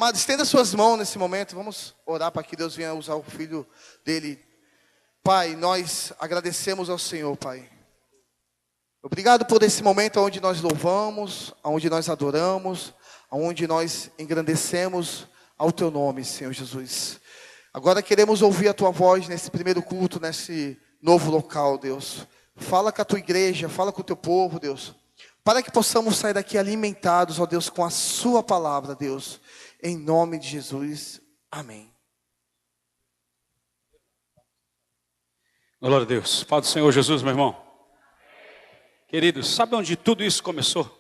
Amado, estenda suas mãos nesse momento. Vamos orar para que Deus venha usar o filho dele. Pai, nós agradecemos ao Senhor, Pai. Obrigado por esse momento onde nós louvamos, onde nós adoramos, onde nós engrandecemos ao Teu nome, Senhor Jesus. Agora queremos ouvir a Tua voz nesse primeiro culto, nesse novo local, Deus. Fala com a Tua igreja, fala com o Teu povo, Deus. Para que possamos sair daqui alimentados, ó Deus, com a Sua palavra, Deus. Em nome de Jesus, amém. Glória a Deus. Pai do Senhor Jesus, meu irmão. Queridos, sabe onde tudo isso começou?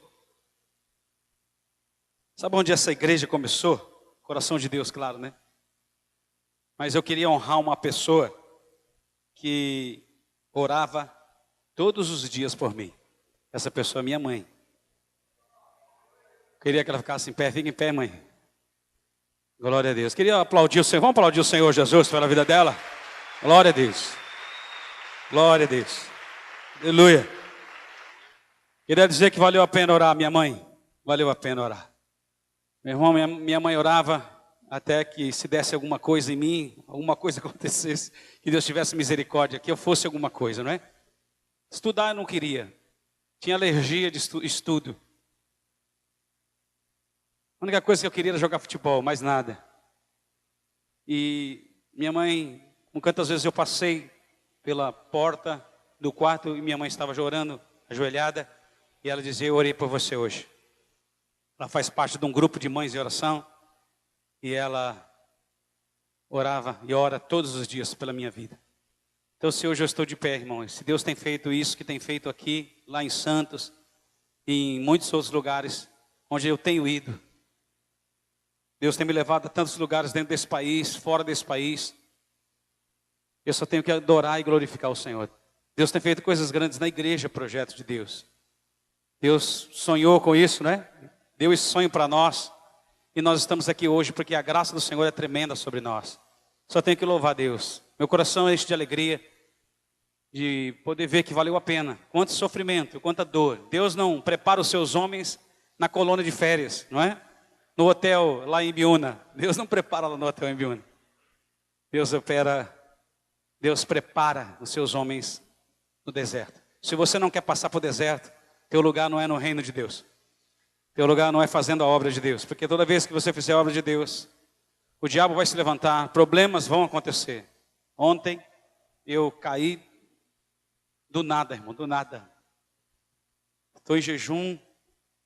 Sabe onde essa igreja começou? Coração de Deus, claro, né? Mas eu queria honrar uma pessoa que orava todos os dias por mim. Essa pessoa é minha mãe. Queria que ela ficasse em pé. Fica em pé, mãe. Glória a Deus. Queria aplaudir o Senhor. Vamos aplaudir o Senhor Jesus pela vida dela? Glória a Deus. Glória a Deus. Aleluia. Queria dizer que valeu a pena orar, minha mãe. Valeu a pena orar. Meu irmão, minha mãe orava até que se desse alguma coisa em mim, alguma coisa acontecesse, que Deus tivesse misericórdia, que eu fosse alguma coisa, não é? Estudar eu não queria. Tinha alergia de estudo. A única coisa que eu queria era jogar futebol, mais nada. E minha mãe, quantas vezes eu passei pela porta do quarto e minha mãe estava chorando, ajoelhada, e ela dizia: eu orei por você hoje. Ela faz parte de um grupo de mães de oração, e ela orava e ora todos os dias pela minha vida. Então, se hoje eu estou de pé, irmãos, se Deus tem feito isso que tem feito aqui, lá em Santos, e em muitos outros lugares onde eu tenho ido, Deus tem me levado a tantos lugares dentro desse país, fora desse país, eu só tenho que adorar e glorificar o Senhor. Deus tem feito coisas grandes na igreja, projeto de Deus. Deus sonhou com isso, né? Deu esse sonho para nós, e nós estamos aqui hoje porque a graça do Senhor é tremenda sobre nós. Só tenho que louvar a Deus. Meu coração é enche de alegria de poder ver que valeu a pena. Quanto sofrimento, quanta dor. Deus não prepara os seus homens na colônia de férias, não é? No hotel lá em Ibiúna. Deus não prepara lá no hotel em Ibiúna. Deus prepara os seus homens no deserto. Se você não quer passar por deserto, teu lugar não é no reino de Deus. Teu lugar não é fazendo a obra de Deus. Porque toda vez que você fizer a obra de Deus, o diabo vai se levantar, problemas vão acontecer. Ontem eu caí do nada, irmão, do nada. Estou em jejum,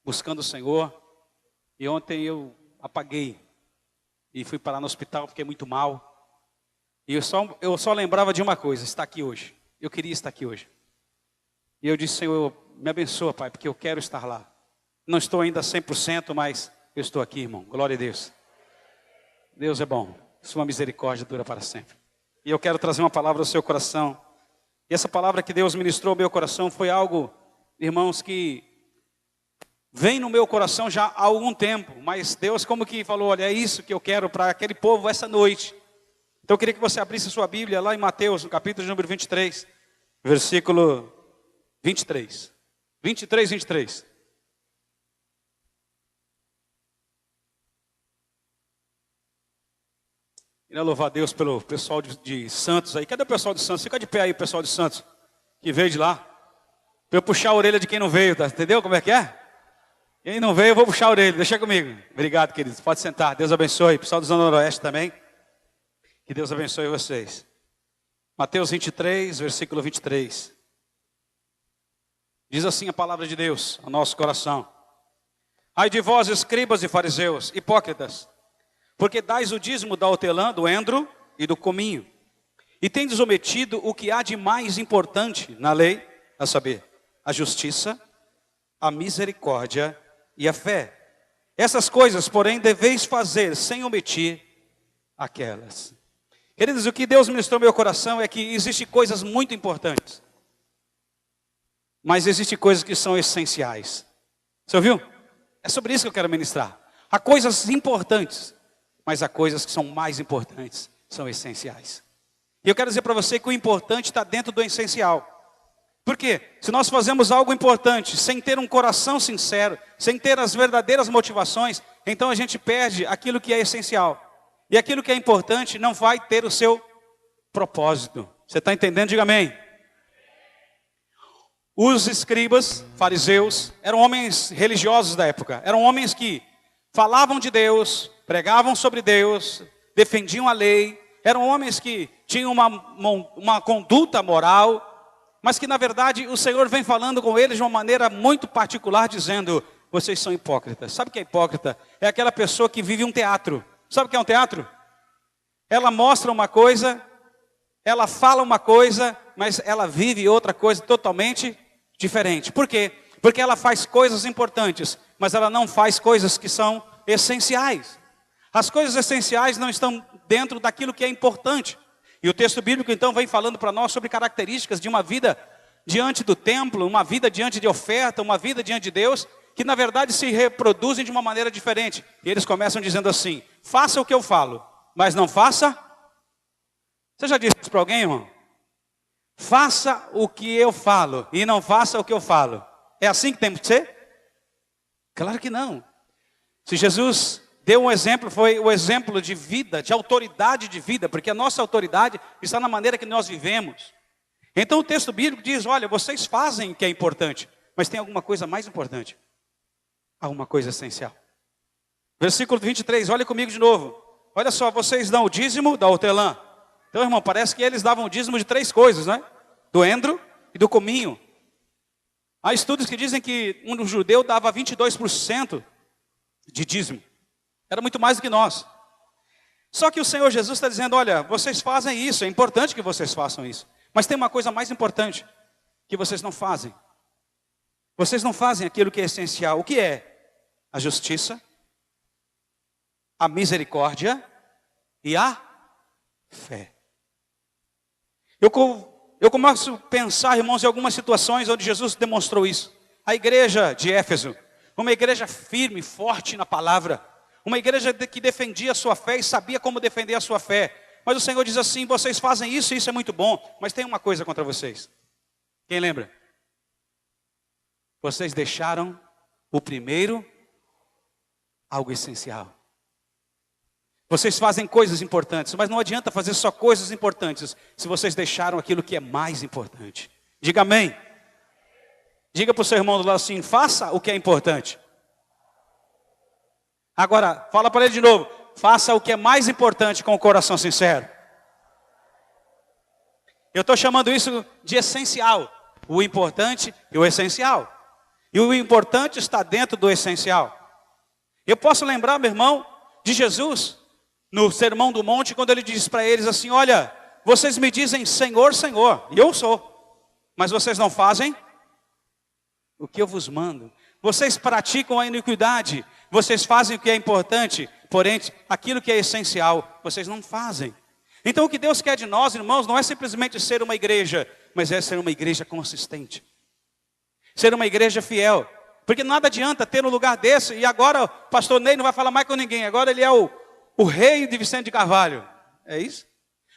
buscando o Senhor. E ontem eu apaguei. E fui parar no hospital, fiquei muito mal. E eu só lembrava de uma coisa: estar aqui hoje. Eu queria estar aqui hoje. E eu disse: Senhor, me abençoa, Pai, porque eu quero estar lá. Não estou ainda 100%, mas eu estou aqui, irmão. Glória a Deus. Deus é bom. Sua misericórdia dura para sempre. E eu quero trazer uma palavra ao seu coração. E essa palavra que Deus ministrou ao meu coração foi algo, irmãos, que vem no meu coração já há algum tempo. Mas Deus como que falou: olha, é isso que eu quero para aquele povo essa noite. Então eu queria que você abrisse a sua Bíblia lá em Mateus, no capítulo de número 23, versículo 23. 23. Queria louvar a Deus pelo pessoal de Santos aí. Cadê o pessoal de Santos? Fica de pé aí, pessoal de Santos, que veio de lá. Para eu puxar a orelha de quem não veio, tá? Entendeu como é que é? Quem não veio, eu vou puxar a orelha. Deixa comigo. Obrigado, queridos. Pode sentar. Deus abençoe. Pessoal do Zona Noroeste também. Que Deus abençoe vocês. Mateus 23, versículo 23. Diz assim a palavra de Deus ao nosso coração: ai de vós, escribas e fariseus, hipócritas, porque dais o dízimo da hortelã, do endro e do cominho, e tendes omitido o que há de mais importante na lei, a saber, a justiça, a misericórdia e a fé. Essas coisas, porém, deveis fazer sem omitir aquelas. Queridos, o que Deus ministrou no meu coração é que existem coisas muito importantes, mas existem coisas que são essenciais. Você ouviu? É sobre isso que eu quero ministrar. Há coisas importantes, mas há coisas que são mais importantes, são essenciais. E eu quero dizer para você que o importante está dentro do essencial. Por quê? Se nós fazemos algo importante sem ter um coração sincero, sem ter as verdadeiras motivações, então a gente perde aquilo que é essencial. E aquilo que é importante não vai ter o seu propósito. Você está entendendo? Diga amém. Os escribas, fariseus, eram homens religiosos da época. Eram homens que falavam de Deus, pregavam sobre Deus, defendiam a lei. Eram homens que tinham uma conduta moral, mas que na verdade o Senhor vem falando com eles de uma maneira muito particular, dizendo: vocês são hipócritas. Sabe o que é hipócrita? É aquela pessoa que vive um teatro. Sabe o que é um teatro? Ela mostra uma coisa, ela fala uma coisa, mas ela vive outra coisa totalmente diferente. Por quê? Porque ela faz coisas importantes, mas ela não faz coisas que são essenciais. As coisas essenciais não estão dentro daquilo que é importante. E o texto bíblico então vem falando para nós sobre características de uma vida diante do templo, uma vida diante de oferta, uma vida diante de Deus, que na verdade se reproduzem de uma maneira diferente. E eles começam dizendo assim: faça o que eu falo, mas não faça. Você já disse isso para alguém, irmão? Faça o que eu falo e não faça o que eu falo. É assim que tem que ser? Claro que não. Se Jesus deu um exemplo, foi o exemplo de vida, de autoridade de vida, porque a nossa autoridade está na maneira que nós vivemos. Então o texto bíblico diz: olha, vocês fazem o que é importante, mas tem alguma coisa mais importante. Há uma coisa essencial. Versículo 23, olha comigo de novo. Olha só, vocês dão o dízimo da hortelã. Então, irmão, parece que eles davam o dízimo de 3 coisas, né? Do endro e do cominho. Há estudos que dizem que um judeu dava 22% de dízimo. Era muito mais do que nós. Só que o Senhor Jesus está dizendo: olha, vocês fazem isso, é importante que vocês façam isso. Mas tem uma coisa mais importante que vocês não fazem. Vocês não fazem aquilo que é essencial. O que é? A justiça, a misericórdia e a fé. Eu começo a pensar, irmãos, em algumas situações onde Jesus demonstrou isso. A igreja de Éfeso, uma igreja firme, forte na palavra. Uma igreja que defendia a sua fé e sabia como defender a sua fé. Mas o Senhor diz assim: vocês fazem isso e isso é muito bom, mas tem uma coisa contra vocês. Quem lembra? Vocês deixaram o primeiro, algo essencial. Vocês fazem coisas importantes, mas não adianta fazer só coisas importantes se vocês deixaram aquilo que é mais importante. Diga amém. Diga para o seu irmão do lado assim: faça o que é importante. Agora, fala para ele de novo: faça o que é mais importante com o coração sincero. Eu estou chamando isso de essencial. O importante e o essencial. E o importante está dentro do essencial. Eu posso lembrar, meu irmão, de Jesus, no Sermão do Monte, quando ele diz para eles assim: olha, vocês me dizem Senhor, Senhor, e eu sou, mas vocês não fazem o que eu vos mando. Vocês praticam a iniquidade, vocês fazem o que é importante, porém aquilo que é essencial, vocês não fazem. Então o que Deus quer de nós, irmãos, não é simplesmente ser uma igreja, mas é ser uma igreja consistente. Ser uma igreja fiel. Porque nada adianta ter um lugar desse e agora o pastor Ney não vai falar mais com ninguém. Agora ele é o rei de Vicente de Carvalho. É isso?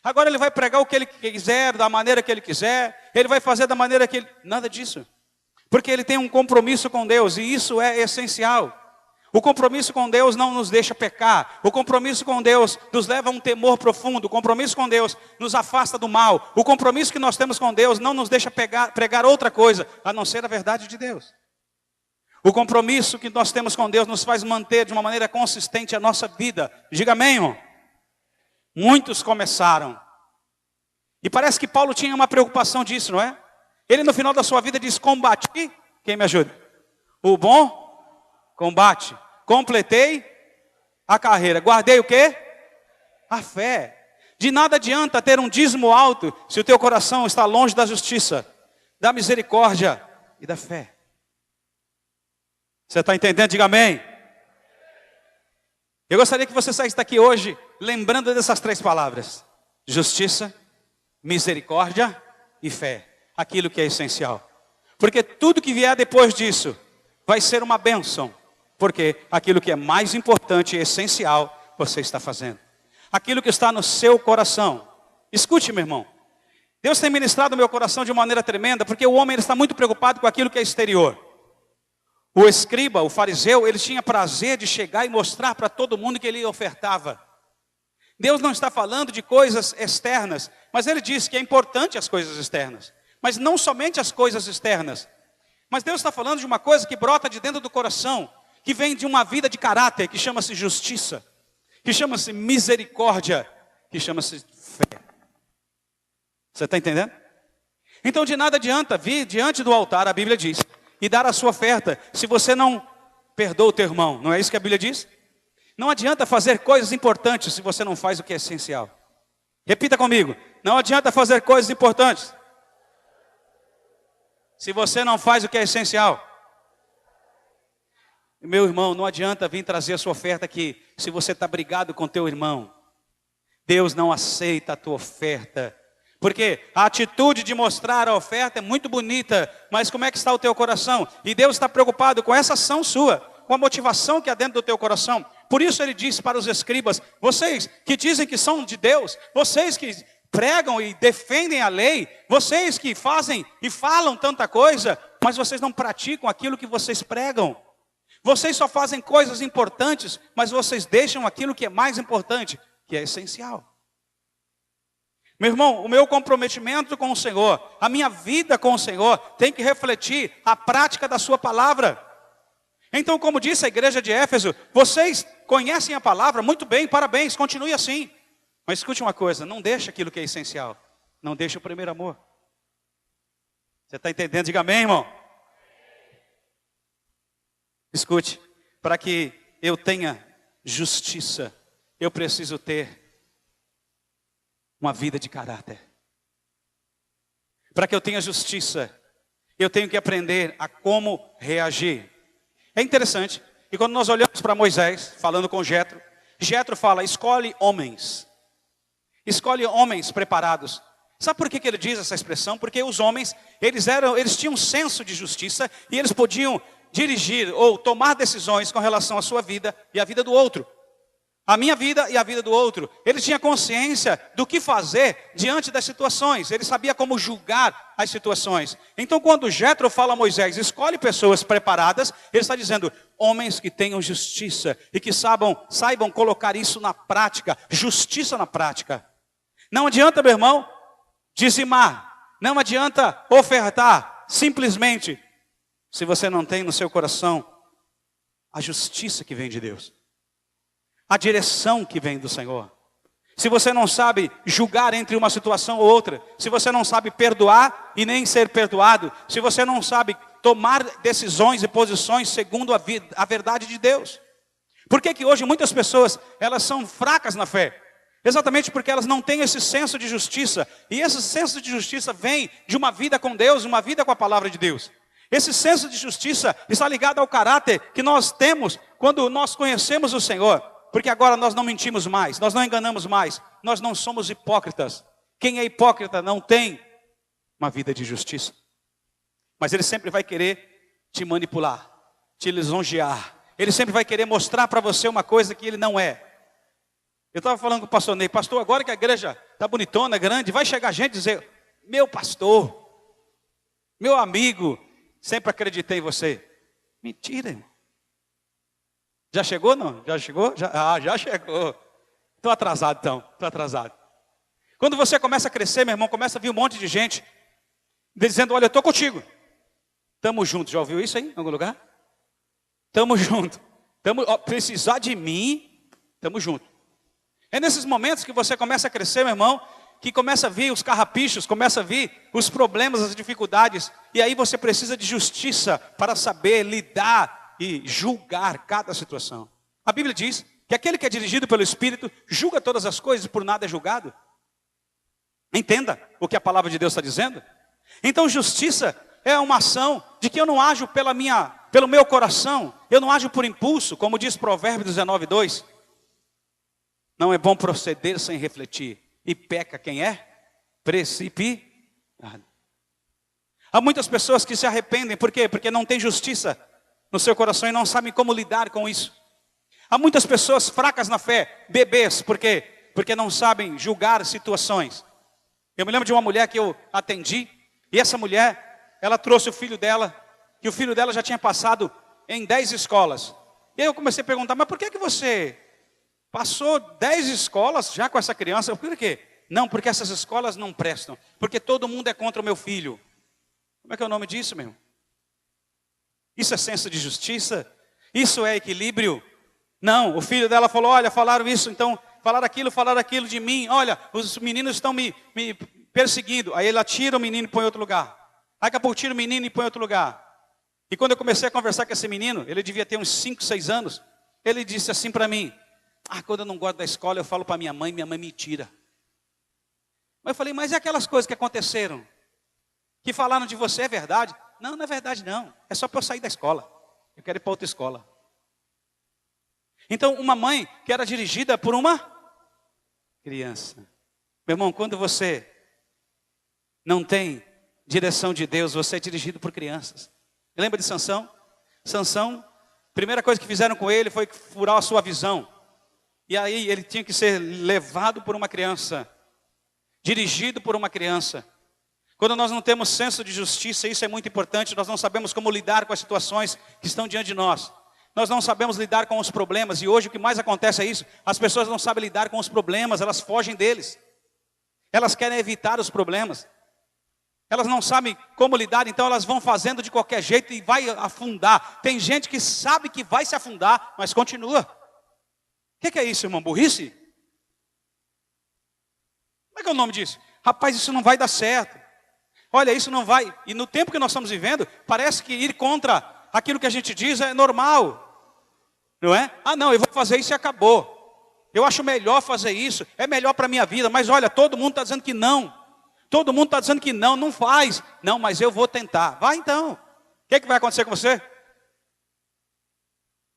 Agora ele vai pregar o que ele quiser, da maneira que ele quiser. Ele vai fazer da maneira que ele... Nada disso. Porque ele tem um compromisso com Deus e isso é essencial. O compromisso com Deus não nos deixa pecar. O compromisso com Deus nos leva a um temor profundo. O compromisso com Deus nos afasta do mal. O compromisso que nós temos com Deus não nos deixa pregar outra coisa, a não ser a verdade de Deus. O compromisso que nós temos com Deus nos faz manter de uma maneira consistente a nossa vida. Diga amém, irmão. Muitos começaram. E parece que Paulo tinha uma preocupação disso, não é? Ele no final da sua vida diz: combati, quem me ajuda? O bom combate. Completei a carreira. Guardei o quê? A fé. De nada adianta ter um dízimo alto se o teu coração está longe da justiça, da misericórdia e da fé. Você está entendendo? Diga amém. Eu gostaria que você saísse daqui hoje lembrando dessas 3 palavras: justiça, misericórdia e fé. Aquilo que é essencial. Porque tudo que vier depois disso vai ser uma bênção. Porque aquilo que é mais importante e essencial, você está fazendo. Aquilo que está no seu coração. Escute, meu irmão. Deus tem ministrado o meu coração de uma maneira tremenda, porque o homem ele está muito preocupado com aquilo que é exterior. O escriba, o fariseu, ele tinha prazer de chegar e mostrar para todo mundo que ele ofertava. Deus não está falando de coisas externas, mas ele diz que é importante as coisas externas. Mas não somente as coisas externas. Mas Deus está falando de uma coisa que brota de dentro do coração, que vem de uma vida de caráter, que chama-se justiça, que chama-se misericórdia, que chama-se fé. Você está entendendo? Então de nada adianta vir diante do altar, a Bíblia diz, e dar a sua oferta, se você não perdoa o teu irmão. Não é isso que a Bíblia diz? Não adianta fazer coisas importantes se você não faz o que é essencial. Repita comigo. Não adianta fazer coisas importantes se você não faz o que é essencial. Meu irmão, não adianta vir trazer a sua oferta aqui se você está brigado com teu irmão. Deus não aceita a tua oferta. Porque a atitude de mostrar a oferta é muito bonita, mas como é que está o teu coração? E Deus está preocupado com essa ação sua, com a motivação que há dentro do teu coração. Por isso ele disse para os escribas, vocês que dizem que são de Deus, vocês que pregam e defendem a lei, vocês que fazem e falam tanta coisa, mas vocês não praticam aquilo que vocês pregam. Vocês só fazem coisas importantes, mas vocês deixam aquilo que é mais importante, que é essencial. Meu irmão, o meu comprometimento com o Senhor, a minha vida com o Senhor, tem que refletir a prática da sua palavra. Então, como disse a igreja de Éfeso, vocês conhecem a palavra muito bem, parabéns, continue assim. Mas escute uma coisa, não deixe aquilo que é essencial. Não deixe o primeiro amor. Você está entendendo? Diga amém, irmão. Escute, para que eu tenha justiça, eu preciso ter uma vida de caráter. Para que eu tenha justiça, eu tenho que aprender a como reagir. É interessante que quando nós olhamos para Moisés, falando com Jetro, Jetro fala, escolhe homens. Escolhe homens preparados. Sabe por que ele diz essa expressão? Porque os homens, eles tinham um senso de justiça e eles podiam dirigir ou tomar decisões com relação à sua vida e à vida do outro. A minha vida e a vida do outro. Ele tinha consciência do que fazer diante das situações. Ele sabia como julgar as situações. Então quando Jetro fala a Moisés, escolhe pessoas preparadas, ele está dizendo, homens que tenham justiça e que saibam colocar isso na prática, justiça na prática. Não adianta, meu irmão, dizimar. Não adianta ofertar, simplesmente, se você não tem no seu coração a justiça que vem de Deus. A direção que vem do Senhor. Se você não sabe julgar entre uma situação ou outra, se você não sabe perdoar e nem ser perdoado, se você não sabe tomar decisões e posições segundo a verdade de Deus. Por que hoje muitas pessoas, elas são fracas na fé? Exatamente porque elas não têm esse senso de justiça. E esse senso de justiça vem de uma vida com Deus, uma vida com a palavra de Deus. Esse senso de justiça está ligado ao caráter que nós temos quando nós conhecemos o Senhor. Porque agora nós não mentimos mais, nós não enganamos mais, nós não somos hipócritas. Quem é hipócrita não tem uma vida de justiça. Mas ele sempre vai querer te manipular, te lisonjear. Ele sempre vai querer mostrar para você uma coisa que ele não é. Eu estava falando com o pastor Ney, pastor, agora que a igreja está bonitona, grande, vai chegar gente e dizer, meu pastor, meu amigo, sempre acreditei em você. Mentira, irmão. Já chegou, não? Já chegou? Já chegou. Estou atrasado, então. Estou atrasado. Quando você começa a crescer, meu irmão, começa a vir um monte de gente dizendo, olha, eu estou contigo. Tamo junto. Já ouviu isso aí em algum lugar? Tamo junto. Precisar de mim, tamo junto. É nesses momentos que você começa a crescer, meu irmão, que começa a vir os carrapichos, começa a vir os problemas, as dificuldades. E aí você precisa de justiça para saber lidar e julgar cada situação. A Bíblia diz que aquele que é dirigido pelo Espírito julga todas as coisas e por nada é julgado. Entenda o que a palavra de Deus está dizendo. Então justiça é uma ação de que eu não ajo pelo meu coração, eu não ajo por impulso, como diz Provérbios 19:2. Não é bom proceder sem refletir, e peca quem é precipitado. Há muitas pessoas que se arrependem, por quê? Porque não tem justiça no seu coração e não sabem como lidar com isso. Há muitas pessoas fracas na fé, bebês, por quê? Porque não sabem julgar situações. Eu me lembro de uma mulher que eu atendi, e essa mulher, ela trouxe o filho dela, que o filho dela já tinha passado em 10 escolas. E aí eu comecei a perguntar, mas por que você passou 10 escolas já com essa criança? Por quê? Não, porque essas escolas não prestam. Porque todo mundo é contra o meu filho. Como é que é o nome disso, meu? Isso é senso de justiça? Isso é equilíbrio? Não, o filho dela falou, olha, falaram isso, então, falaram aquilo de mim. Olha, os meninos estão me perseguindo. Aí ela tira o menino e põe em outro lugar. Aí daqui a pouco tira o menino e põe em outro lugar. E quando eu comecei a conversar com esse menino, ele devia ter uns 5, 6 anos. Ele disse assim para mim, quando eu não gosto da escola, eu falo para minha mãe me tira. Mas eu falei, mas e aquelas coisas que aconteceram? Que falaram de você, é verdade? Não, não é verdade não. É só para eu sair da escola. Eu quero ir para outra escola. Então, uma mãe que era dirigida por uma criança. Meu irmão, quando você não tem direção de Deus, você é dirigido por crianças. Lembra de Sansão? Sansão, primeira coisa que fizeram com ele foi furar a sua visão. E aí ele tinha que ser levado por uma criança. Dirigido por uma criança. Quando nós não temos senso de justiça, isso é muito importante, nós não sabemos como lidar com as situações que estão diante de nós. Nós não sabemos lidar com os problemas, e hoje o que mais acontece é isso, as pessoas não sabem lidar com os problemas, elas fogem deles. Elas querem evitar os problemas. Elas não sabem como lidar, então elas vão fazendo de qualquer jeito e vai afundar. Tem gente que sabe que vai se afundar, mas continua. O que é isso, irmão? Burrice? Como é que é o nome disso? Rapaz, isso não vai dar certo. Olha, isso não vai. E no tempo que nós estamos vivendo, parece que ir contra aquilo que a gente diz é normal. Não é? Não, eu vou fazer isso e acabou. Eu acho melhor fazer isso, é melhor para a minha vida. Mas olha, todo mundo está dizendo que não. Todo mundo está dizendo que não, não faz. Não, mas eu vou tentar. Vai então. O que vai acontecer com você?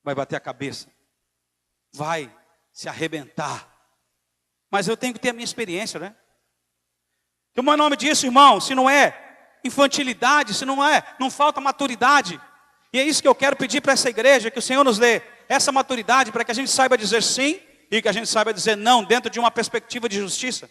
Vai bater a cabeça. Vai se arrebentar. Mas eu tenho que ter a minha experiência, né? E o meu nome disso, irmão, se não é infantilidade, se não falta maturidade. E é isso que eu quero pedir para essa igreja, que o Senhor nos dê essa maturidade para que a gente saiba dizer sim e que a gente saiba dizer não dentro de uma perspectiva de justiça.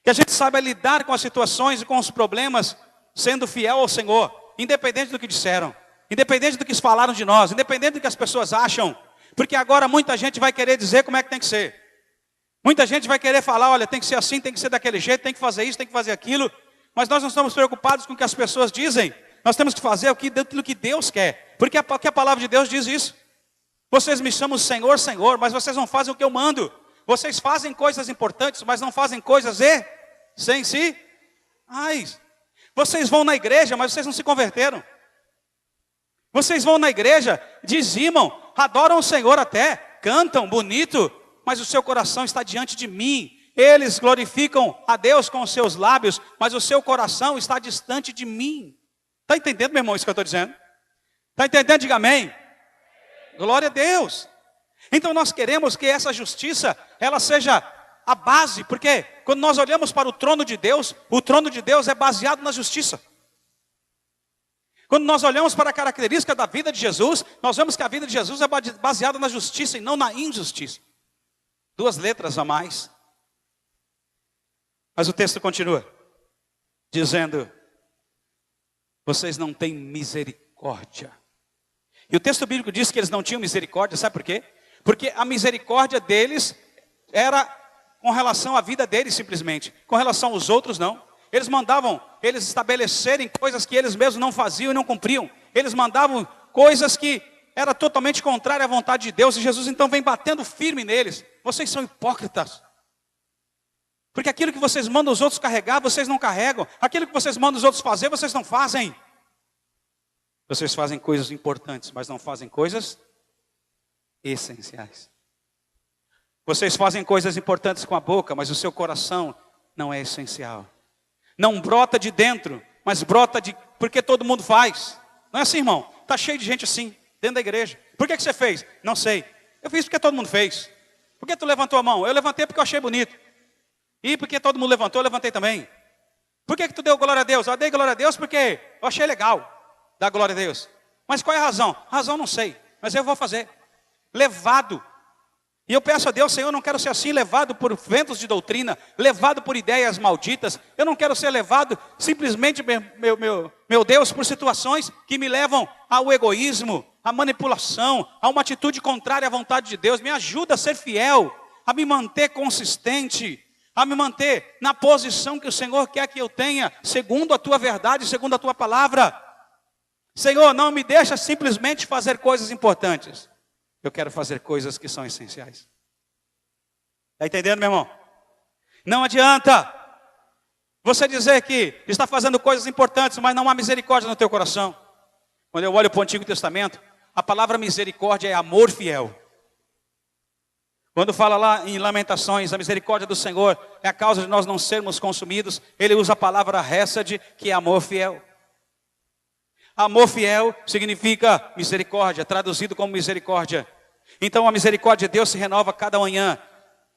Que a gente saiba lidar com as situações e com os problemas sendo fiel ao Senhor, independente do que disseram, independente do que falaram de nós, independente do que as pessoas acham. Porque agora muita gente vai querer dizer como é que tem que ser. Muita gente vai querer falar, olha, tem que ser assim, tem que ser daquele jeito, tem que fazer isso, tem que fazer aquilo. Mas nós não estamos preocupados com o que as pessoas dizem. Nós temos que fazer aquilo que Deus quer. Porque a palavra de Deus diz isso. Vocês me chamam Senhor, Senhor, mas vocês não fazem o que eu mando. Vocês fazem coisas importantes, mas não fazem coisas essenciais. Vocês vão na igreja, mas vocês não se converteram. Vocês vão na igreja, dizimam, adoram o Senhor até, cantam bonito, mas o seu coração está diante de mim. Eles glorificam a Deus com os seus lábios, mas o seu coração está distante de mim. Está entendendo, meu irmão, isso que eu estou dizendo? Está entendendo? Diga amém. Glória a Deus. Então nós queremos que essa justiça, ela seja a base, porque quando nós olhamos para o trono de Deus é baseado na justiça. Quando nós olhamos para a característica da vida de Jesus, nós vemos que a vida de Jesus é baseada na justiça e não na injustiça. 2 letras a mais. Mas o texto continua, dizendo, vocês não têm misericórdia. E o texto bíblico diz que eles não tinham misericórdia, sabe por quê? Porque a misericórdia deles era com relação à vida deles simplesmente. Com relação aos outros não. Eles mandavam eles estabelecerem coisas que eles mesmos não faziam e não cumpriam. Eles mandavam coisas que era totalmente contrária à vontade de Deus. E Jesus então vem batendo firme neles. Vocês são hipócritas. Porque aquilo que vocês mandam os outros carregar, vocês não carregam. Aquilo que vocês mandam os outros fazer, vocês não fazem. Vocês fazem coisas importantes, mas não fazem coisas essenciais. Vocês fazem coisas importantes com a boca, mas o seu coração não é essencial. Não brota de dentro, mas brota porque todo mundo faz. Não é assim, irmão? Está cheio de gente assim, dentro da igreja. Por que você fez? Não sei. Eu fiz porque todo mundo fez. Por que tu levantou a mão? Eu levantei porque eu achei bonito. E porque todo mundo levantou, eu levantei também. Por que tu deu glória a Deus? Eu dei glória a Deus porque eu achei legal dar glória a Deus. Mas qual é a razão? A razão não sei, mas eu vou fazer. Levado. E eu peço a Deus, Senhor, eu não quero ser assim, levado por ventos de doutrina, levado por ideias malditas. Eu não quero ser levado simplesmente, meu Deus, por situações que me levam ao egoísmo, à manipulação, a uma atitude contrária à vontade de Deus. Me ajuda a ser fiel, a me manter consistente, a me manter na posição que o Senhor quer que eu tenha, segundo a Tua verdade, segundo a Tua palavra. Senhor, não me deixa simplesmente fazer coisas importantes. Eu quero fazer coisas que são essenciais. Está entendendo, meu irmão? Não adianta você dizer que está fazendo coisas importantes, mas não há misericórdia no teu coração. Quando eu olho para o Antigo Testamento, a palavra misericórdia é amor fiel. Quando fala lá em Lamentações, a misericórdia do Senhor é a causa de nós não sermos consumidos, ele usa a palavra hesed, que é amor fiel. Amor fiel significa misericórdia, traduzido como misericórdia. Então a misericórdia de Deus se renova cada manhã.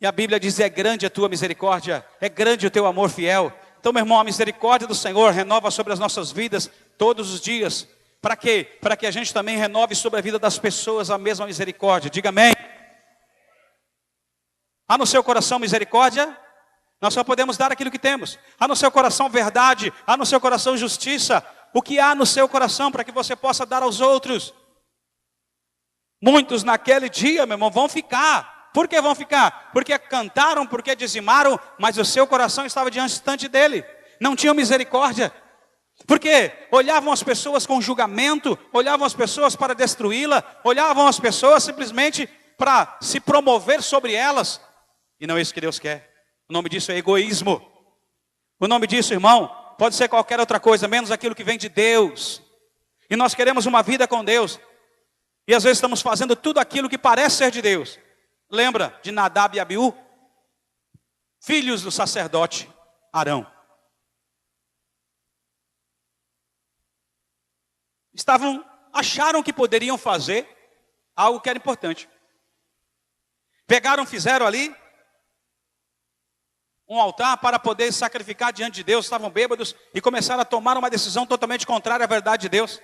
E a Bíblia diz, é grande a tua misericórdia, é grande o teu amor fiel. Então, meu irmão, a misericórdia do Senhor renova sobre as nossas vidas todos os dias. Para quê? Para que a gente também renove sobre a vida das pessoas a mesma misericórdia. Diga amém. Há no seu coração misericórdia? Nós só podemos dar aquilo que temos. Há no seu coração verdade, há no seu coração justiça. O que há no seu coração para que você possa dar aos outros? Muitos naquele dia, meu irmão, vão ficar. Por que vão ficar? Porque cantaram, porque dizimaram, mas o seu coração estava distante dele. Não tinham misericórdia. Porque olhavam as pessoas com julgamento, olhavam as pessoas para destruí-la, olhavam as pessoas simplesmente para se promover sobre elas. E não é isso que Deus quer. O nome disso é egoísmo. O nome disso, irmão, pode ser qualquer outra coisa, menos aquilo que vem de Deus. E nós queremos uma vida com Deus. E às vezes estamos fazendo tudo aquilo que parece ser de Deus. Lembra de Nadab e Abiú? Filhos do sacerdote Arão. Acharam que poderiam fazer algo que era importante. Pegaram, fizeram ali um altar para poder sacrificar diante de Deus, estavam bêbados e começaram a tomar uma decisão totalmente contrária à verdade de Deus.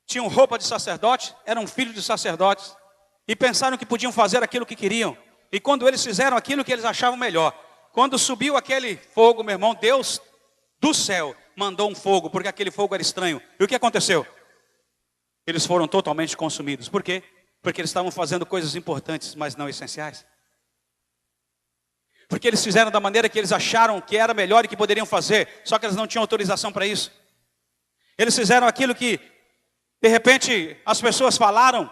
Tinham roupa de sacerdote, eram filhos de sacerdotes e pensaram que podiam fazer aquilo que queriam. E quando eles fizeram aquilo que eles achavam melhor, quando subiu aquele fogo, meu irmão, Deus do céu mandou um fogo, porque aquele fogo era estranho. E o que aconteceu? Eles foram totalmente consumidos. Por quê? Porque eles estavam fazendo coisas importantes, mas não essenciais. Porque eles fizeram da maneira que eles acharam que era melhor e que poderiam fazer, só que eles não tinham autorização para isso. Eles fizeram aquilo que, de repente, as pessoas falaram.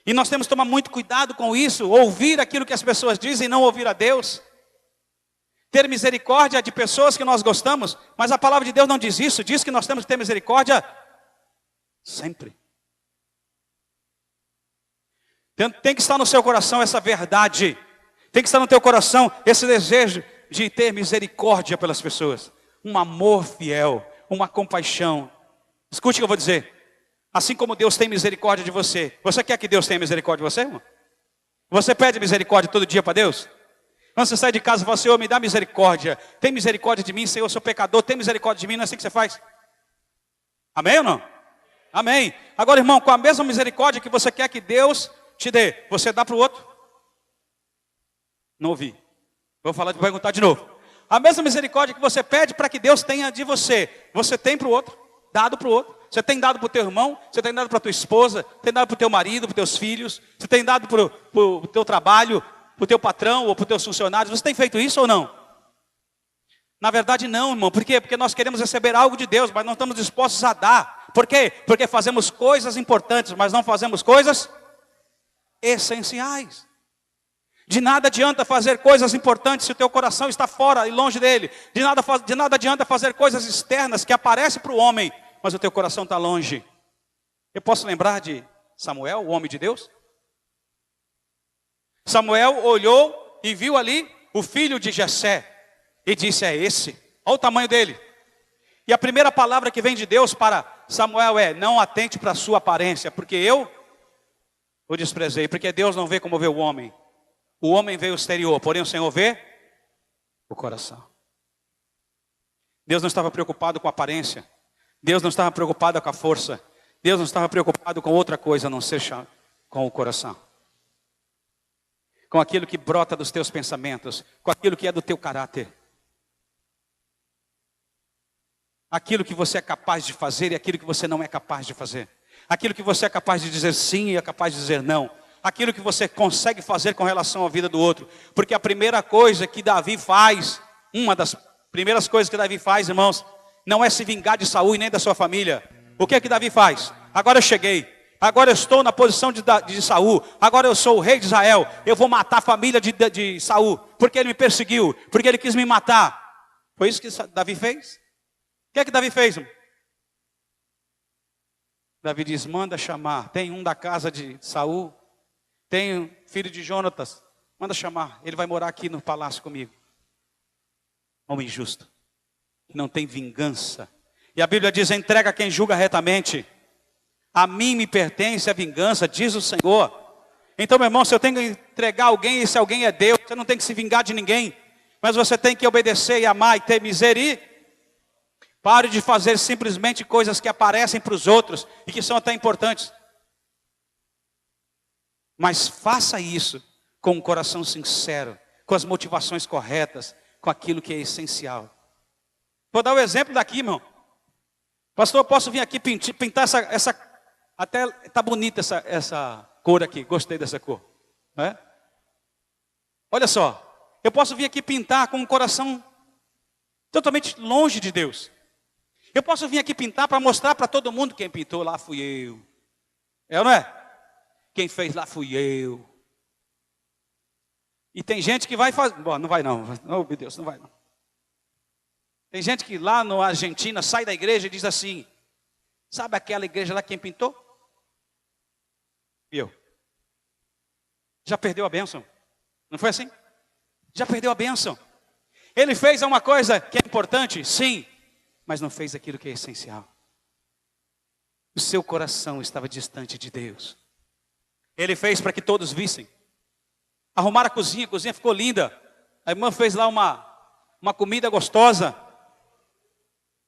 E nós temos que tomar muito cuidado com isso, ouvir aquilo que as pessoas dizem e não ouvir a Deus. Ter misericórdia de pessoas que nós gostamos, mas a palavra de Deus não diz isso, diz que nós temos que ter misericórdia sempre. Tem que estar no seu coração essa verdade. Tem que estar no teu coração esse desejo de ter misericórdia pelas pessoas. Um amor fiel, uma compaixão. Escute o que eu vou dizer. Assim como Deus tem misericórdia de você. Você quer que Deus tenha misericórdia de você, irmão? Você pede misericórdia todo dia para Deus? Quando você sai de casa e fala, Senhor, me dá misericórdia. Tem misericórdia de mim, Senhor, eu sou pecador. Tem misericórdia de mim, não é assim que você faz? Amém ou não? Amém. Agora, irmão, com a mesma misericórdia que você quer que Deus te dê, você dá para o outro? Não ouvi. Vou perguntar de novo. A mesma misericórdia que você pede para que Deus tenha de você, você tem para o outro, dado para o outro. Você tem dado para o teu irmão, você tem dado para a tua esposa, tem dado para o teu marido, para os teus filhos, você tem dado para o teu trabalho, para o teu patrão ou para os teus funcionários. Você tem feito isso ou não? Na verdade não, irmão. Por quê? Porque nós queremos receber algo de Deus, mas não estamos dispostos a dar. Por quê? Porque fazemos coisas importantes, mas não fazemos coisas essenciais. De nada adianta fazer coisas importantes se o teu coração está fora e longe dele. De nada adianta fazer coisas externas que aparecem para o homem, mas o teu coração está longe. Eu posso lembrar de Samuel, o homem de Deus? Samuel olhou e viu ali o filho de Jessé e disse, é esse. Olha o tamanho dele. E a primeira palavra que vem de Deus para Samuel é, não atente para a sua aparência, porque eu o desprezei. Porque Deus não vê como vê o homem. O homem vê o exterior, porém o Senhor vê o coração. Deus não estava preocupado com a aparência. Deus não estava preocupado com a força. Deus não estava preocupado com outra coisa a não ser com o coração. com aquilo que brota dos teus pensamentos, com aquilo que é do teu caráter. Aquilo que você é capaz de fazer e aquilo que você não é capaz de fazer. Aquilo que você é capaz de dizer sim e é capaz de dizer não. Aquilo que você consegue fazer com relação à vida do outro. Porque a primeira coisa que Davi faz, uma das primeiras coisas que Davi faz, irmãos, não é se vingar de Saul e nem da sua família. O que é que Davi faz? Agora eu cheguei. Agora eu estou na posição de Saul. Agora eu sou o rei de Israel. Eu vou matar a família de Saul. Porque ele me perseguiu. Porque ele quis me matar. Foi isso que Davi fez? O que é que Davi fez? Davi diz, manda chamar. Tem um da casa de Saul. Tem um filho de Jonatas. Manda chamar. Ele vai morar aqui no palácio comigo. Homem justo. Que não tem vingança. E a Bíblia diz, entrega quem julga retamente. A mim me pertence a vingança, diz o Senhor. Então, meu irmão, se eu tenho que entregar alguém, esse alguém é Deus. Você não tem que se vingar de ninguém. Mas você tem que obedecer e amar e ter misericórdia. Pare de fazer simplesmente coisas que aparecem para os outros e que são até importantes. Mas faça isso com um coração sincero, com as motivações corretas, com aquilo que é essencial. Vou dar o exemplo daqui, irmão. Pastor, eu posso vir aqui pintar essa até está bonita essa cor aqui, gostei dessa cor. Né? Olha só, eu posso vir aqui pintar com um coração totalmente longe de Deus. Eu posso vir aqui pintar para mostrar para todo mundo quem pintou lá fui eu. É ou não é? Quem fez lá fui eu. E tem gente que vai fazer. Bom, não vai não. Oh, meu Deus, não vai não. Tem gente que lá na Argentina sai da igreja e diz assim: sabe aquela igreja lá quem pintou? Eu. Já perdeu a bênção. Não foi assim? Já perdeu a bênção. Ele fez uma coisa que é importante, sim. Mas não fez aquilo que é essencial. O seu coração estava distante de Deus. Ele fez para que todos vissem. Arrumaram a cozinha ficou linda. A irmã fez lá uma comida gostosa.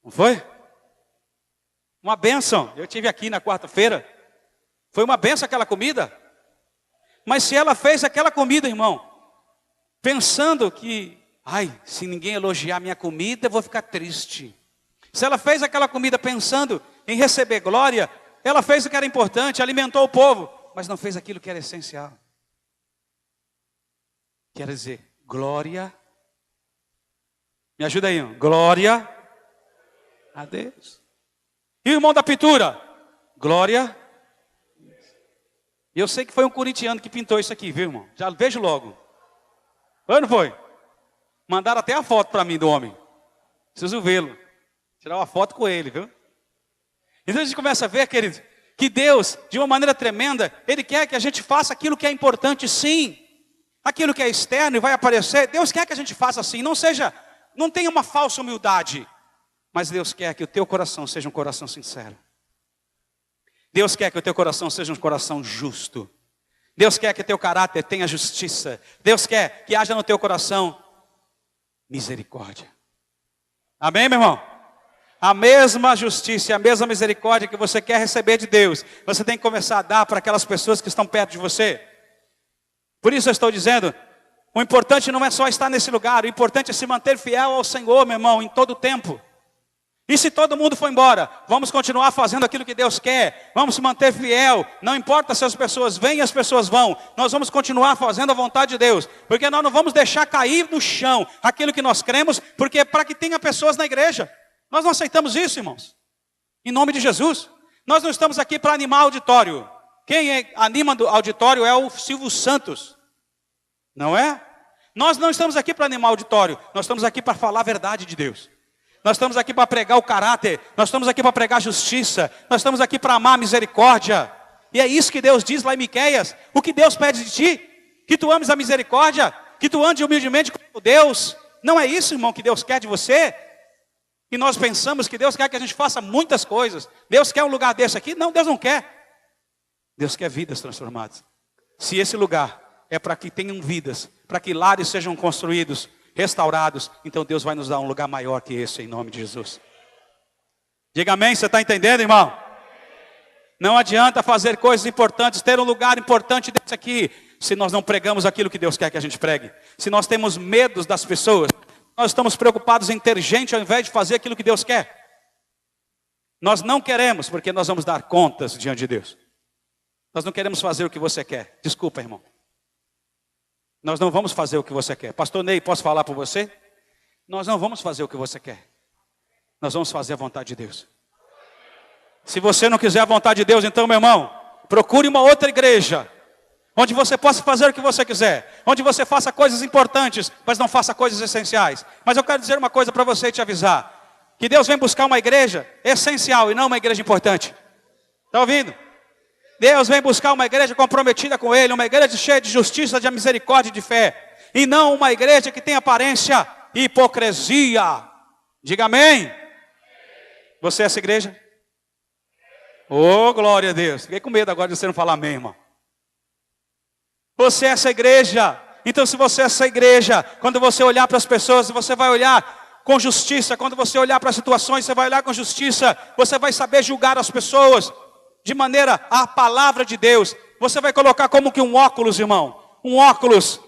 Não foi? Uma bênção. Eu estive aqui na quarta-feira. Foi uma bênção aquela comida. Mas se ela fez aquela comida, irmão, pensando que, se ninguém elogiar minha comida, eu vou ficar triste. Se ela fez aquela comida pensando em receber glória, ela fez o que era importante, alimentou o povo, mas não fez aquilo que era essencial. Quer dizer, glória. Me ajuda aí, glória a Deus. E o irmão da pintura? Glória. E eu sei que foi um corintiano que pintou isso aqui, viu, irmão? Já vejo logo. Foi ou não foi? Mandaram até a foto para mim do homem. Preciso vê-lo. Tirar uma foto com ele, viu? Então a gente começa a ver, querido, que Deus, de uma maneira tremenda, Ele quer que a gente faça aquilo que é importante, sim. Aquilo que é externo e vai aparecer, Deus quer que a gente faça assim. Não tenha uma falsa humildade. Mas Deus quer que o teu coração seja um coração sincero. Deus quer que o teu coração seja um coração justo. Deus quer que o teu caráter tenha justiça. Deus quer que haja no teu coração misericórdia. Amém, meu irmão? A mesma justiça e a mesma misericórdia que você quer receber de Deus, você tem que começar a dar para aquelas pessoas que estão perto de você. Por isso eu estou dizendo, o importante não é só estar nesse lugar, o importante é se manter fiel ao Senhor, meu irmão, em todo o tempo. E se todo mundo for embora, vamos continuar fazendo aquilo que Deus quer, vamos se manter fiel, não importa se as pessoas vêm e as pessoas vão, nós vamos continuar fazendo a vontade de Deus, porque nós não vamos deixar cair no chão aquilo que nós cremos, porque é para que tenha pessoas na igreja. Nós não aceitamos isso, irmãos. Em nome de Jesus. Nós não estamos aqui para animar auditório. Quem anima do auditório é o Silvio Santos. Não é? Nós não estamos aqui para animar auditório. Nós estamos aqui para falar a verdade de Deus. Nós estamos aqui para pregar o caráter. Nós estamos aqui para pregar a justiça. Nós estamos aqui para amar a misericórdia. E é isso que Deus diz lá em Miqueias. O que Deus pede de ti? Que tu ames a misericórdia. Que tu andes humildemente com Deus. Não é isso, irmão, que Deus quer de você? E nós pensamos que Deus quer que a gente faça muitas coisas. Deus quer um lugar desse aqui? Não, Deus não quer. Deus quer vidas transformadas. Se esse lugar é para que tenham vidas, para que lares sejam construídos, restaurados, então Deus vai nos dar um lugar maior que esse, em nome de Jesus. Diga amém, você está entendendo, irmão? Não adianta fazer coisas importantes, ter um lugar importante desse aqui. se nós não pregamos aquilo que Deus quer que a gente pregue. Se nós temos medos das pessoas, nós estamos preocupados em ter gente ao invés de fazer aquilo que Deus quer. Nós não queremos, porque nós vamos dar contas diante de Deus. Nós não queremos fazer o que você quer. Desculpa, irmão. Nós não vamos fazer o que você quer. Pastor Ney, posso falar por você? Nós não vamos fazer o que você quer. Nós vamos fazer a vontade de Deus. Se você não quiser a vontade de Deus, então, meu irmão, procure uma outra igreja, onde você possa fazer o que você quiser, onde você faça coisas importantes, mas não faça coisas essenciais. Mas eu quero dizer uma coisa para você e te avisar, que Deus vem buscar uma igreja essencial e não uma igreja importante. Está ouvindo? Deus vem buscar uma igreja comprometida com Ele, uma igreja cheia de justiça, de misericórdia e de fé, e não uma igreja que tem aparência e hipocrisia. Diga amém. Você é essa igreja? Oh, glória a Deus. Fiquei com medo agora de você não falar amém, irmão. Você é essa igreja. Então, se você é essa igreja, quando você olhar para as pessoas, você vai olhar com justiça. Quando você olhar para as situações, você vai olhar com justiça. Você vai saber julgar as pessoas de maneira a palavra de Deus. Você vai colocar como que um óculos, irmão. Um óculos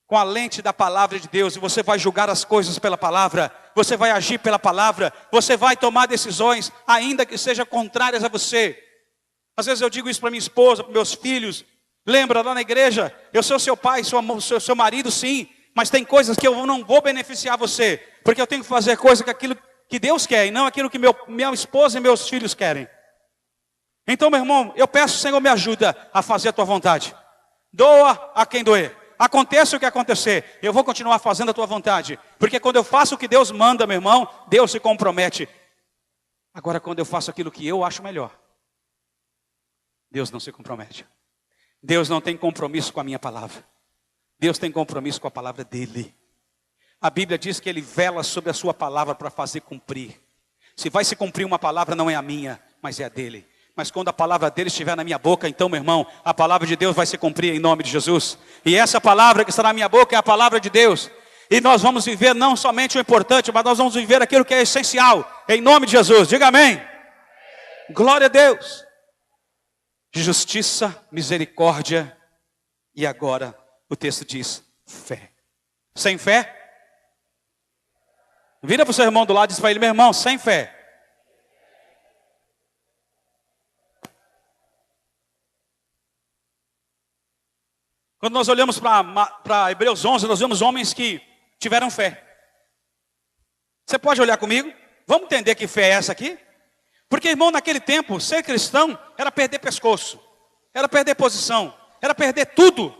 com a lente da palavra de Deus. E você vai julgar as coisas pela palavra. Você vai agir pela palavra. Você vai tomar decisões, ainda que sejam contrárias a você. Às vezes eu digo isso para minha esposa, para meus filhos. Lembra, lá na igreja, eu sou seu pai, seu marido, sim. Mas tem coisas que eu não vou beneficiar você. Porque eu tenho que fazer coisas que aquilo que Deus quer. E não aquilo que minha esposa e meus filhos querem. Então, meu irmão, eu peço, Senhor, me ajuda a fazer a tua vontade. Doa a quem doer. Aconteça o que acontecer, eu vou continuar fazendo a tua vontade. Porque quando eu faço o que Deus manda, meu irmão, Deus se compromete. Agora, quando eu faço aquilo que eu acho melhor, Deus não se compromete. Deus não tem compromisso com a minha palavra. Deus tem compromisso com a palavra dele. A Bíblia diz que ele vela sobre a sua palavra para fazer cumprir. Se vai se cumprir uma palavra, não é a minha, mas é a dele. Mas quando a palavra dele estiver na minha boca, então, meu irmão, a palavra de Deus vai se cumprir em nome de Jesus. E essa palavra que está na minha boca é a palavra de Deus. E nós vamos viver não somente o importante, mas nós vamos viver aquilo que é essencial, em nome de Jesus. Diga amém. Glória a Deus. Justiça, misericórdia. E agora o texto diz fé. Sem fé? Vira para o seu irmão do lado e diz para ele, meu irmão, sem fé. Quando nós olhamos para Hebreus 11, nós vemos homens que tiveram fé. Você pode olhar comigo? Vamos entender que fé é essa aqui? Porque, irmão, naquele tempo, ser cristão era perder pescoço, era perder posição, era perder tudo,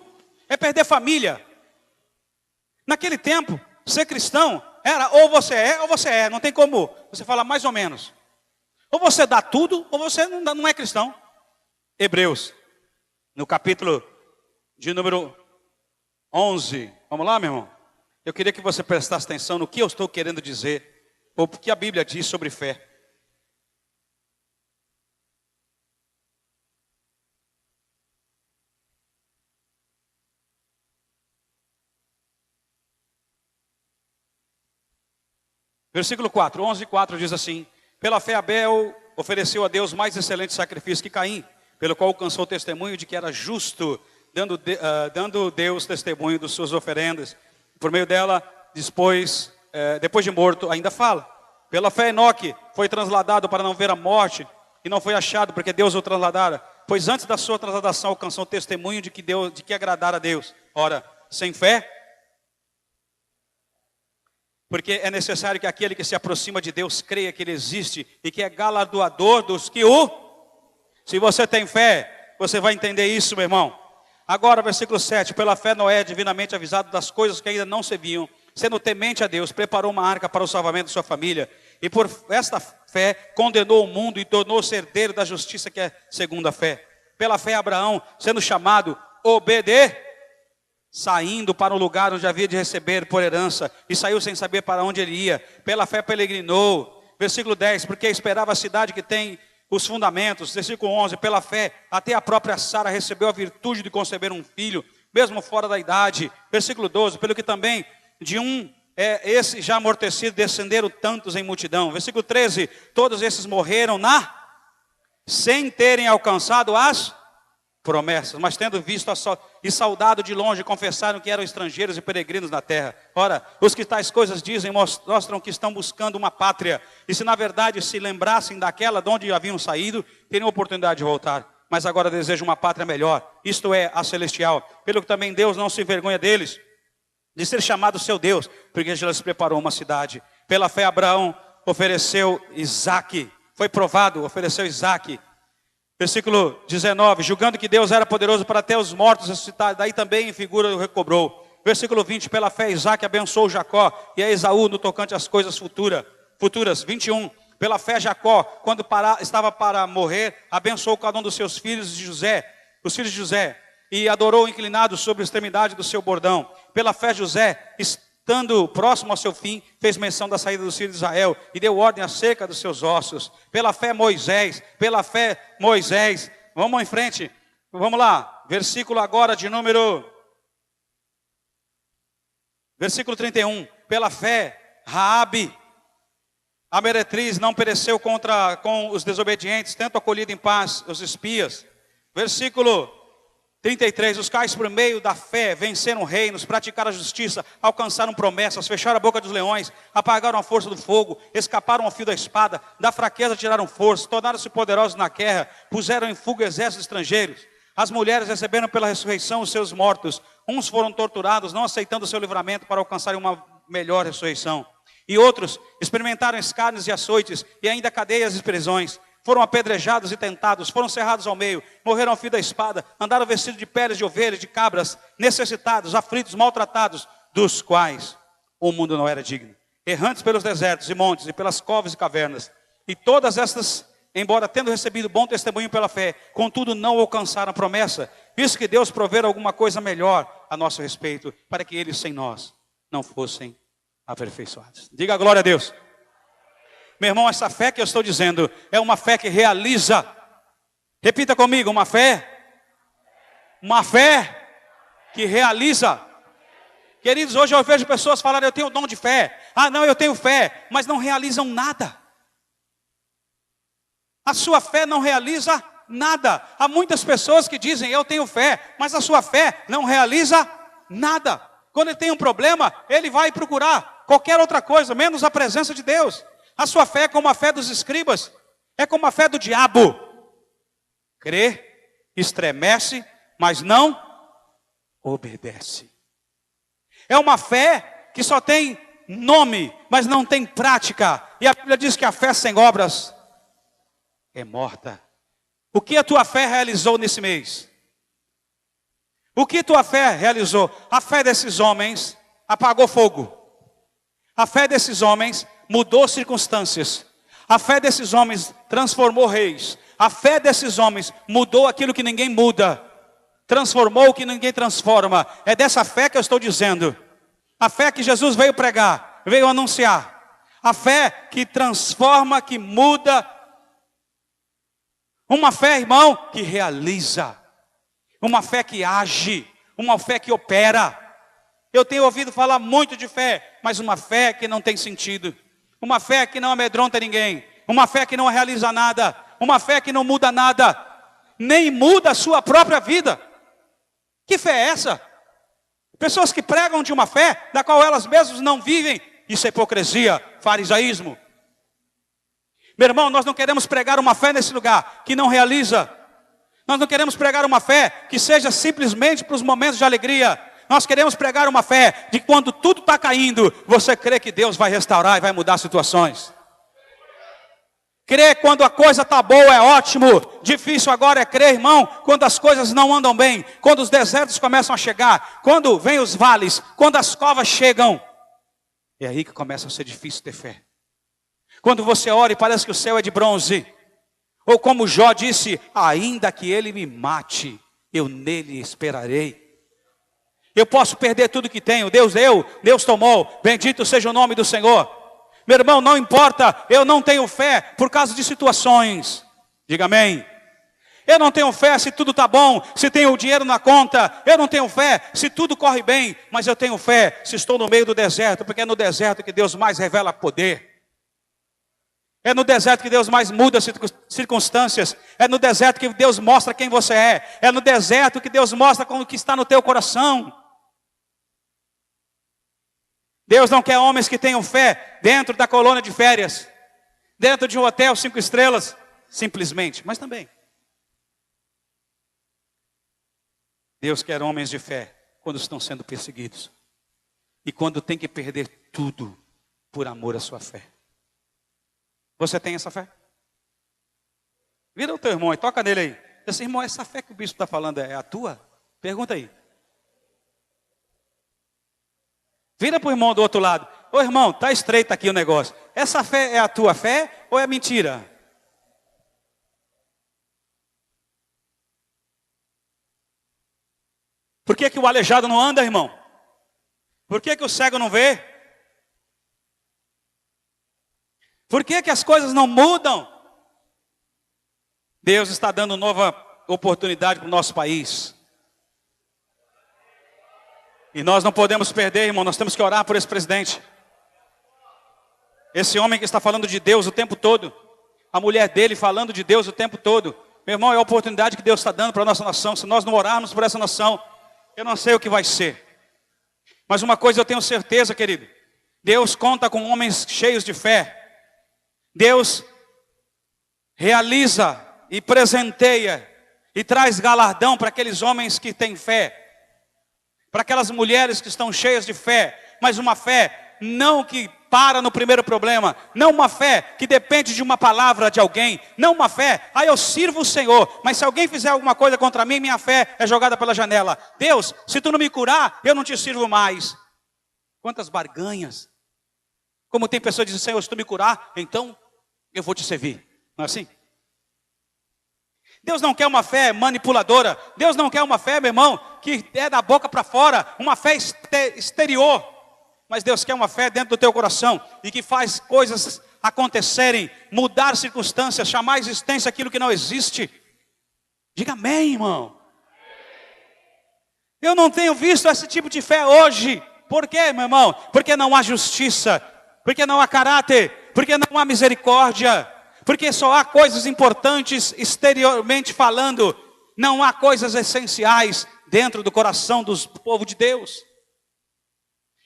é perder família. Naquele tempo, ser cristão era ou você é, não tem como você falar mais ou menos. Ou você dá tudo, ou você não é cristão. Hebreus, no capítulo de número 11. Vamos lá, meu irmão? Eu queria que você prestasse atenção no que eu estou querendo dizer, ou o que a Bíblia diz sobre fé. Versículo 4, 11:4 diz assim: pela fé Abel ofereceu a Deus mais excelente sacrifício que Caim, pelo qual alcançou o testemunho de que era justo, dando Deus testemunho das suas oferendas. Por meio dela, depois de morto, ainda fala. Pela fé Enoque foi transladado para não ver a morte, e não foi achado, porque Deus o transladara. Pois antes da sua transladação alcançou o testemunho de que agradara a Deus. Ora, sem fé, porque é necessário que aquele que se aproxima de Deus creia que Ele existe e que é galardoador dos que o... Se você tem fé, você vai entender isso, meu irmão. Agora, versículo 7, pela fé Noé, divinamente avisado das coisas que ainda não se viam, sendo temente a Deus, preparou uma arca para o salvamento de sua família, e por esta fé condenou o mundo e tornou-se herdeiro da justiça que é segundo a fé. Pela fé Abraão, sendo chamado saindo para um lugar onde havia de receber por herança, e saiu sem saber para onde ele ia. Pela fé peregrinou. Versículo 10, porque esperava a cidade que tem os fundamentos. Versículo 11, pela fé, até a própria Sara recebeu a virtude de conceber um filho, mesmo fora da idade. Versículo 12, pelo que também de esse já amortecido descenderam tantos em multidão. Versículo 13, todos esses morreram sem terem alcançado as promessas, mas tendo visto e saudado de longe confessaram que eram estrangeiros e peregrinos na terra. Ora, os que tais coisas dizem mostram que estão buscando uma pátria. E se na verdade se lembrassem daquela de onde haviam saído, teriam oportunidade de voltar. Mas agora desejam uma pátria melhor, isto é, a celestial. Pelo que também Deus não se envergonha deles, de ser chamado seu Deus, porque já lhes preparou uma cidade. Pela fé Abraão ofereceu Isaque, foi provado, ofereceu Isaque. Versículo 19, julgando que Deus era poderoso para até os mortos ressuscitar, daí também em figura o recobrou. Versículo 20, pela fé Isaque abençoou Jacó e a Esaú no tocante às coisas futuras. 21, pela fé Jacó, quando estava para morrer, abençoou cada um dos seus filhos de José, os filhos de José, e adorou inclinado sobre a extremidade do seu bordão. Pela fé José, estando próximo ao seu fim, fez menção da saída dos filhos de Israel e deu ordem acerca dos seus ossos. Pela fé Moisés, vamos em frente, vamos lá, versículo agora de versículo 31, pela fé Raabe, a meretriz, não pereceu com os desobedientes, tendo acolhido em paz os espias. Versículo 33, os quais por meio da fé venceram reinos, praticaram a justiça, alcançaram promessas, fecharam a boca dos leões, apagaram a força do fogo, escaparam ao fio da espada, da fraqueza tiraram força, tornaram-se poderosos na guerra, puseram em fuga exércitos estrangeiros. As mulheres receberam pela ressurreição os seus mortos, uns foram torturados, não aceitando o seu livramento para alcançarem uma melhor ressurreição. E outros experimentaram escárnios e açoites, e ainda cadeias e prisões. Foram apedrejados e tentados, foram cerrados ao meio, morreram ao fio da espada, andaram vestidos de peles de ovelhas, de cabras, necessitados, aflitos, maltratados, dos quais o mundo não era digno. Errantes pelos desertos e montes, e pelas covas e cavernas. E todas estas, embora tendo recebido bom testemunho pela fé, contudo não alcançaram a promessa, visto que Deus provera alguma coisa melhor a nosso respeito, para que eles sem nós não fossem aperfeiçoados. Diga glória a Deus. Meu irmão, essa fé que eu estou dizendo é uma fé que realiza. Repita comigo, uma fé que realiza. Queridos, hoje eu vejo pessoas falarem, eu tenho o dom de fé. Ah não, eu tenho fé, mas não realizam nada. A sua fé não realiza nada. Há muitas pessoas que dizem, eu tenho fé, mas a sua fé não realiza nada. Quando ele tem um problema, ele vai procurar qualquer outra coisa, menos a presença de Deus. A sua fé é como a fé dos escribas, é como a fé do diabo. Crê, estremece, mas não obedece. É uma fé que só tem nome, mas não tem prática. E a Bíblia diz que a fé sem obras é morta. O que a tua fé realizou nesse mês? O que tua fé realizou? A fé desses homens apagou fogo. A fé desses homens mudou circunstâncias. A fé desses homens transformou reis. A fé desses homens mudou aquilo que ninguém muda. Transformou o que ninguém transforma. É dessa fé que eu estou dizendo. A fé que Jesus veio pregar, veio anunciar. A fé que transforma, que muda. Uma fé, irmão, que realiza. Uma fé que age, uma fé que opera. Eu tenho ouvido falar muito de fé, mas uma fé que não tem sentido. Uma fé que não amedronta ninguém. Uma fé que não realiza nada. Uma fé que não muda nada. Nem muda a sua própria vida. Que fé é essa? Pessoas que pregam de uma fé, da qual elas mesmas não vivem. Isso é hipocrisia, farisaísmo. Meu irmão, nós não queremos pregar uma fé nesse lugar que não realiza. Nós não queremos pregar uma fé que seja simplesmente para os momentos de alegria. Nós queremos pregar uma fé de quando tudo está caindo, você crê que Deus vai restaurar e vai mudar situações. Crer quando a coisa está boa é ótimo. Difícil agora é crer, irmão, quando as coisas não andam bem. Quando os desertos começam a chegar. Quando vêm os vales. Quando as covas chegam. É aí que começa a ser difícil ter fé. Quando você ora e parece que o céu é de bronze. Ou como Jó disse, ainda que ele me mate, eu nele esperarei. Eu posso perder tudo que tenho. Deus deu, Deus tomou. Bendito seja o nome do Senhor. Meu irmão, não importa, eu não tenho fé por causa de situações. Diga amém. Eu não tenho fé se tudo está bom, se tenho dinheiro na conta. Eu não tenho fé se tudo corre bem. Mas eu tenho fé se estou no meio do deserto, porque é no deserto que Deus mais revela poder. É no deserto que Deus mais muda as circunstâncias. É no deserto que Deus mostra quem você é. É no deserto que Deus mostra como que está no teu coração. Deus não quer homens que tenham fé dentro da colônia de férias, dentro de um hotel 5 estrelas, simplesmente, mas também. Deus quer homens de fé quando estão sendo perseguidos e quando tem que perder tudo por amor à sua fé. Você tem essa fé? Vira o teu irmão e toca nele aí. Diz assim, irmão, essa fé que o bispo está falando é a tua? Pergunta aí. Vira para o irmão do outro lado. Ô irmão, está estreito aqui o negócio. Essa fé é a tua fé ou é mentira? Por que o aleijado não anda, irmão? Por que o cego não vê? Por que as coisas não mudam? Deus está dando nova oportunidade para o nosso país. E nós não podemos perder, irmão. Nós temos que orar por esse presidente. Esse homem que está falando de Deus o tempo todo. A mulher dele falando de Deus o tempo todo. Meu irmão, é a oportunidade que Deus está dando para a nossa nação. Se nós não orarmos por essa nação, eu não sei o que vai ser. Mas uma coisa eu tenho certeza, querido. Deus conta com homens cheios de fé. Deus realiza e presenteia e traz galardão para aqueles homens que têm fé. Para aquelas mulheres que estão cheias de fé. Mas uma fé não que para no primeiro problema. Não uma fé que depende de uma palavra de alguém. Não uma fé, eu sirvo o Senhor. Mas se alguém fizer alguma coisa contra mim, minha fé é jogada pela janela. Deus, se tu não me curar, eu não te sirvo mais. Quantas barganhas. Como tem pessoas que dizem, Senhor, se tu me curar, então eu vou te servir. Não é assim? Deus não quer uma fé manipuladora. Deus não quer uma fé, meu irmão, que é da boca para fora. Uma fé exterior. Mas Deus quer uma fé dentro do teu coração. E que faz coisas acontecerem. Mudar circunstâncias. Chamar à existência aquilo que não existe. Diga amém, irmão. Eu não tenho visto esse tipo de fé hoje. Por quê, meu irmão? Porque não há justiça. Porque não há caráter. Porque não há misericórdia. Porque só há coisas importantes exteriormente falando. Não há coisas essenciais dentro do coração do povo de Deus.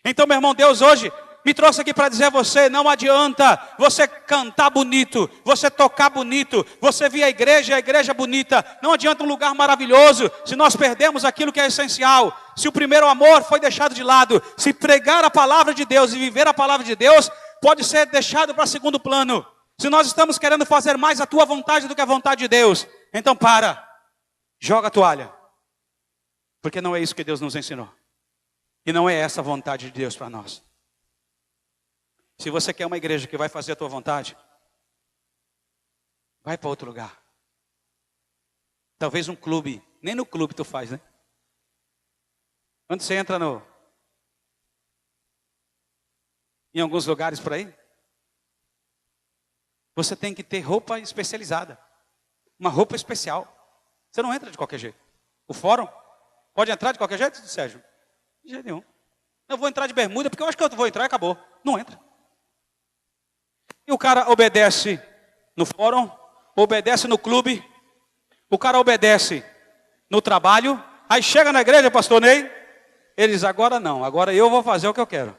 Então, meu irmão, Deus hoje me trouxe aqui para dizer a você, não adianta você cantar bonito, você tocar bonito, você vir à igreja, a igreja bonita. Não adianta um lugar maravilhoso se nós perdemos aquilo que é essencial. Se o primeiro amor foi deixado de lado, se pregar a palavra de Deus e viver a palavra de Deus, pode ser deixado para segundo plano. Se nós estamos querendo fazer mais a tua vontade do que a vontade de Deus, então joga a toalha. Porque não é isso que Deus nos ensinou. E não é essa a vontade de Deus para nós. Se você quer uma igreja que vai fazer a tua vontade, vai para outro lugar. Talvez um clube, nem no clube tu faz, né? Quando você entra em alguns lugares por aí, você tem que ter roupa especializada. Uma roupa especial. Você não entra de qualquer jeito. O fórum pode entrar de qualquer jeito, Sérgio? De jeito nenhum. Eu vou entrar de bermuda porque eu acho que eu vou entrar e acabou. Não entra. E o cara obedece no fórum, obedece no clube, o cara obedece no trabalho, aí chega na igreja, pastor Ney, ele diz, agora não, agora eu vou fazer o que eu quero.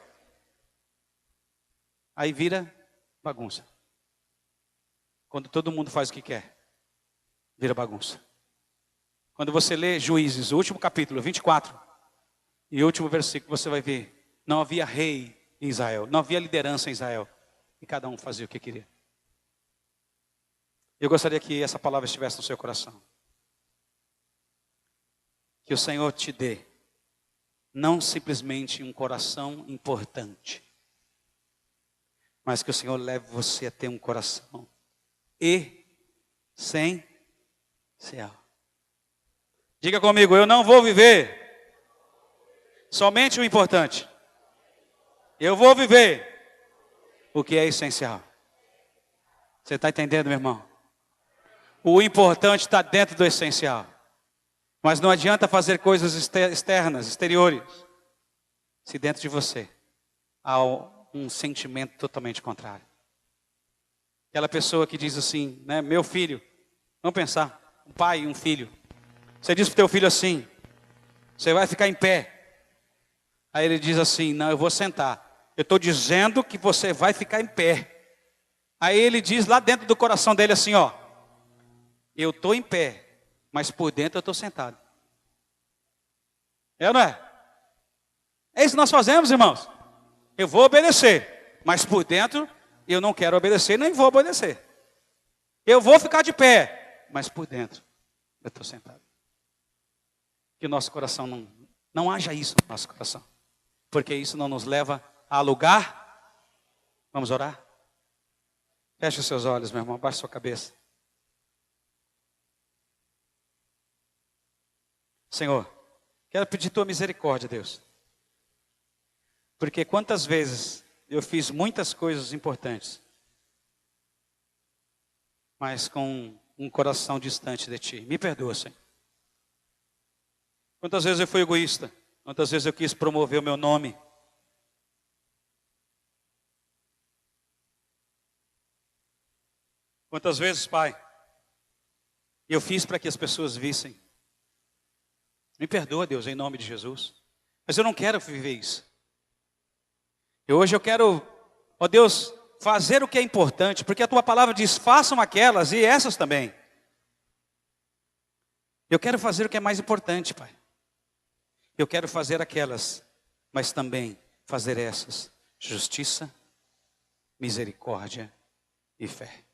Aí vira bagunça. Quando todo mundo faz o que quer, vira bagunça. Quando você lê Juízes, o último capítulo, 24, e o último versículo, você vai ver, não havia rei em Israel, não havia liderança em Israel, e cada um fazia o que queria. Eu gostaria que essa palavra estivesse no seu coração. Que o Senhor te dê, não simplesmente um coração importante, mas que o Senhor leve você a ter um coração essencial. Diga comigo, eu não vou viver somente o importante. Eu vou viver o que é essencial. Você está entendendo, meu irmão? O importante está dentro do essencial. Mas não adianta fazer coisas externas, exteriores, se dentro de você há um sentimento totalmente contrário. Aquela pessoa que diz assim, né? Meu filho, vamos pensar, um pai e um filho. Você diz para o teu filho assim, você vai ficar em pé. Aí ele diz assim, não, eu vou sentar. Eu estou dizendo que você vai ficar em pé. Aí ele diz lá dentro do coração dele assim, ó, eu estou em pé, mas por dentro eu estou sentado. É ou não é? É isso que nós fazemos, irmãos. Eu vou obedecer, mas por dentro eu não quero obedecer, nem vou obedecer. Eu vou ficar de pé, mas por dentro eu estou sentado. Que o nosso coração não haja isso no nosso coração. Porque isso não nos leva a lugar. Vamos orar? Feche os seus olhos, meu irmão, abaixe sua cabeça. Senhor, quero pedir tua misericórdia, Deus. Porque quantas vezes eu fiz muitas coisas importantes, mas com um coração distante de ti. Me perdoa, Senhor. Quantas vezes eu fui egoísta, quantas vezes eu quis promover o meu nome. Quantas vezes, Pai, eu fiz para que as pessoas vissem. Me perdoa, Deus, em nome de Jesus. Mas eu não quero viver isso. E hoje eu quero, ó Deus, fazer o que é importante, porque a tua palavra diz, façam aquelas e essas também. Eu quero fazer o que é mais importante, Pai. Eu quero fazer aquelas, mas também fazer essas. Justiça, misericórdia e fé.